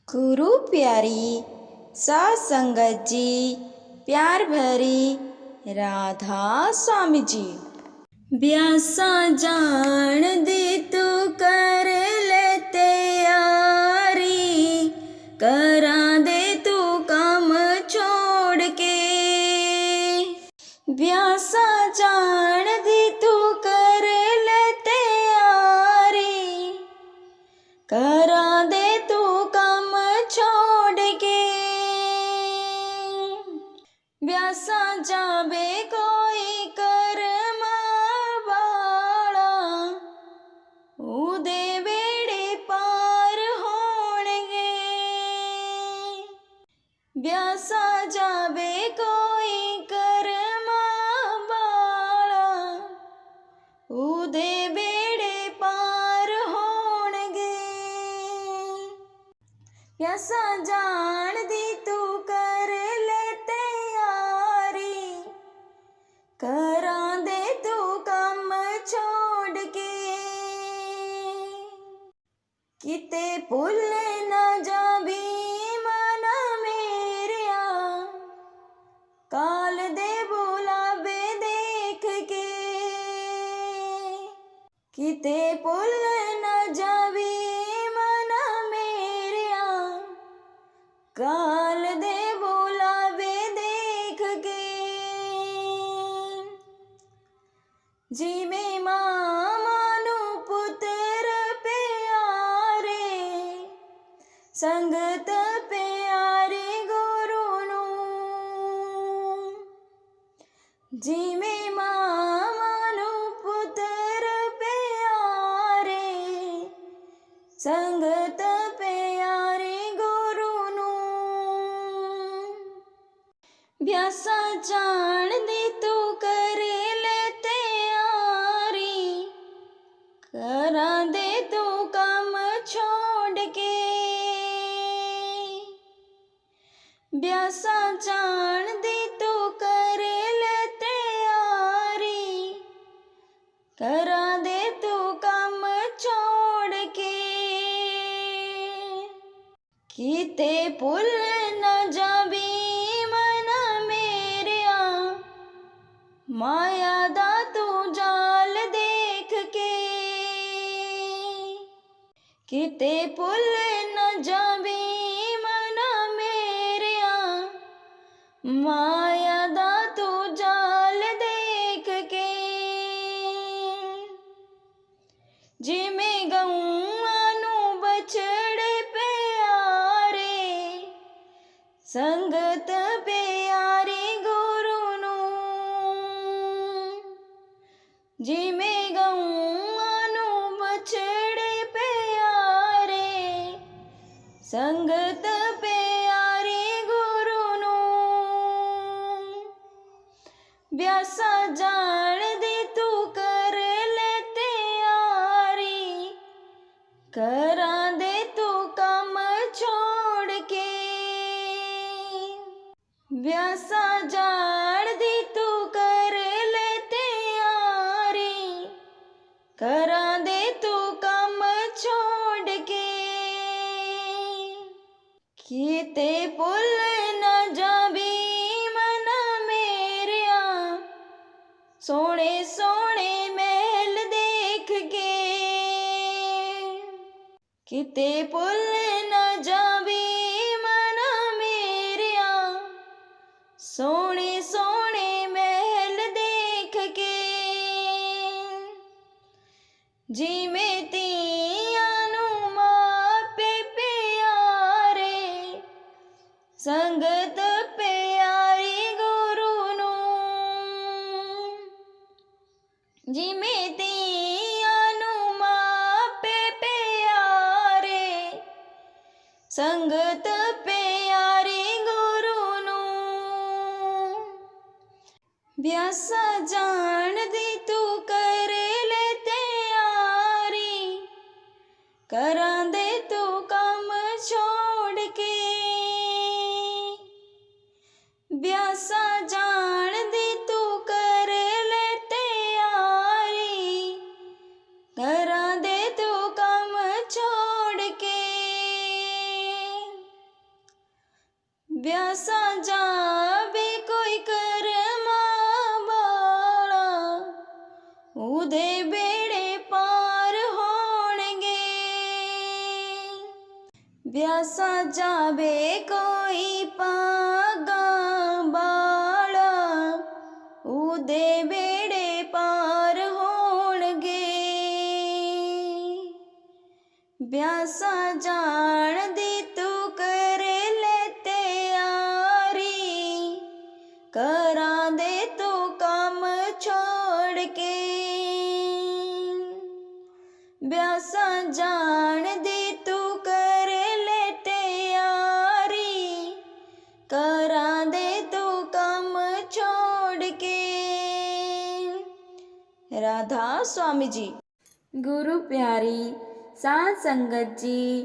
गुरु प्यारी सात संगत जी, प्यार भरी राधा स्वामी जी। ब्यासा जान दे तू कर ले तैयारी, करा दे तू काम छोड़ के। ब्यासा जान दे तू कर ले तैयारी, करा दे तू काम छोड़ के। ब्यासा जावे कोई कर्म वाला, उदे बेड़े पार होणगे। ब्यासा जावे कोई कर्म वाला, उदे बेड़े पार होणगे। ब्यासा जान दी तू कर ले तैयारी, करा दे तू काम छोड़ के। किते भुल न जावी मन मेरिया, काल दे बुलावे देख के। किते भुल न जावी मन मेरिया, काल दे बुलावे देख के। जिवें मां मानू पुत्र प्यारे, संगत प्यारे गुरु नूं। जिवें मां मानू पुत्र प्यारे, संगत प्यारे गुरु नूं। ब्यासा जान दे तू कर ले तैयारी, करा दे तू काम छोड़ के। ब्यासा जान दे तू कर ले तैयारी, करा दे तू काम छोड़ के। किते भुल न जावी मन मेरिया, माया दा तू जाल देख के। किते भुल न जावी मन मेरिया, माया दा तू जाल देख के। जिवें गऊआं नू बछड़े प्यारे, संगत प्यारी गुरु नूं। जिवें गऊआं नू बछड़े प्यारे, संगत प्यारी गुरु नूं। ब्यासा जान दे तू कर ले तैयारी, करा दे तू काम छोड़ के। ब्यासा जान दे तू कर ले तैयारी, करा दे तू काम छोड़ के। किते भुल न जावी मन मेरिया, सोने सोने महल देख के। किते भुल न जावी मन मेरिया, सोने सोने महल देख के। जिवें धीआं नू मापे प्यारे, संगत प्यारी गुरु नूं। जिवें धीआं नू मापे प्यारे, संगत प्यारी गुरु नूं। ब्यासा जान दे तू कर ले तैयारी, करा दे तू काम छोड़ के। ब्यासा जान दे तू कर ले तैयारी, करा दे तू काम छोड़ के। ब्यासा जावे कोई कर्मा वाला, उदे बेड़े पार होणगे। ब्यासा जावे कोई पागा वाला, उदे बेड़े पार होणगे। ब्यासा जान दी तू कर ले तैयारी, करा दे तू काम छोड़ के। ब्यासा जान दी तू कर ले तैयारी, करा दे तू काम छोड़ के। राधा स्वामी जी। गुरु प्यारी साध संगत जी,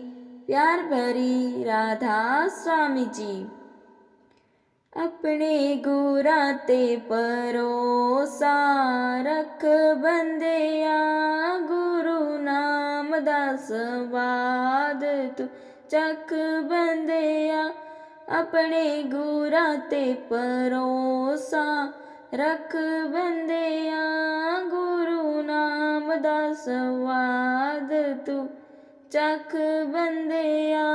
प्यार भरी राधा स्वामी जी। अपने गुरा ते भरोसा रख बंदिया, गुरु नाम दा स्वाद तू चख बंदिया। अपने गुरा ते भरोसा रख बंदिया, गुरु नाम दा स्वाद तू चख बंदिया।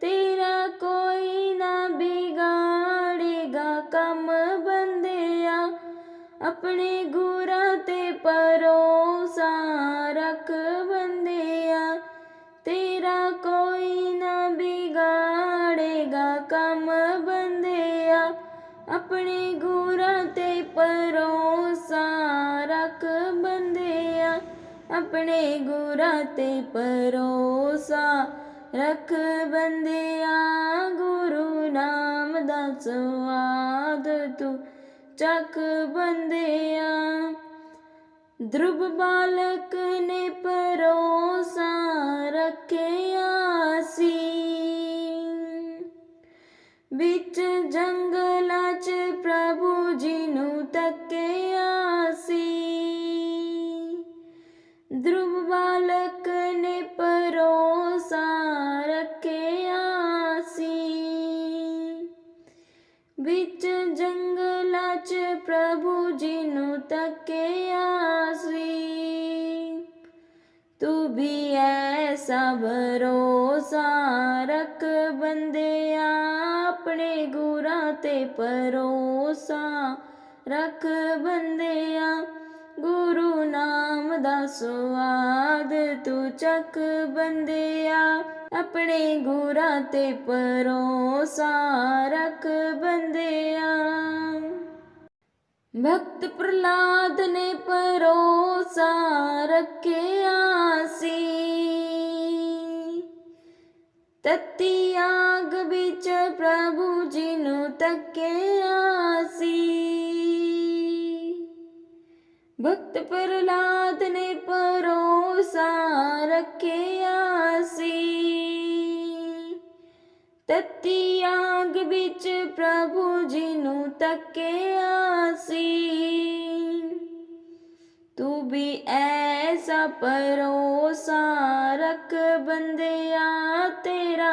तेरा कोई ना बिगाड़ेगा कम बंदिया, अपने गुरा ते भरोसा रख बंदिया। तेरा कोई ना बिगाड़ेगा कम बंदिया, अपने गुरा ते भरोसा रख बंदिया। अपने गुरा ते भरोसा रख बंदिया, गुरु नाम दा स्वाद तू चख बंदिया। ध्रुव बालक ने भरोसा रखिया सी, बिच जंगलां च प्रभु जी नू तकिया सी। ध्रुव बालक ने भरोसा रखिया सी, बिच जंगलां च प्रभु जी नू तकिया सी। तू भी ऐसा भरोसा रख बंदिया, अपने गुरा ते भरोसा रख बंदिया। गुरु नाम दा स्वाद तू चख बंदिया, अपने गुरा ते भरोसा रख बंदिया। भक्त प्रहलाद ने भरोसा रखिया सी, तत्ती आग बिच प्रभु जी नू तकिया सी। भक्त प्रहलाद ने भरोसा रखिया सी, तत्ती आग बिच प्रभु जी नू तकिया सी। तू भी ऐसा भरोसा रख बंदिया, तेरा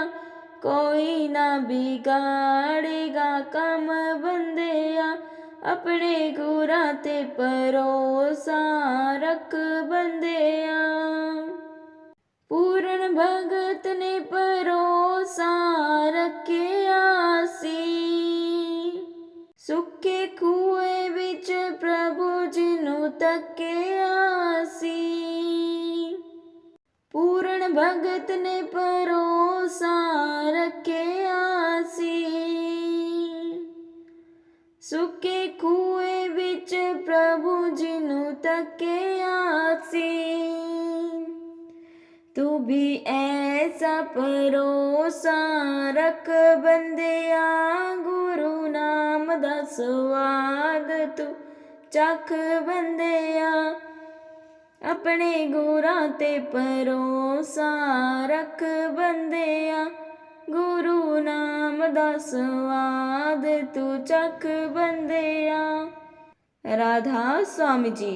कोई ना बिगाड़ेगा कम बंदिया। अपने गुरा ते भरोसा रख बंदिया। पूर्ण भगत ने भरोसा रखिया सी, सुखे खूए विच प्रभु जी नू तकिया सी। पूर्ण भगत ने भरोसा रखिया सी, सुखे खूए विच प्रभु जी नू तकिया सी। तू भी ऐसा भरोसा रख बंदिया, गुरु नाम दा स्वाद तू चख बंदिया। अपने गुरा ते भरोसा रख बंदिया, गुरु नाम दा स्वाद तू चख बंदिया। राधा स्वामी जी।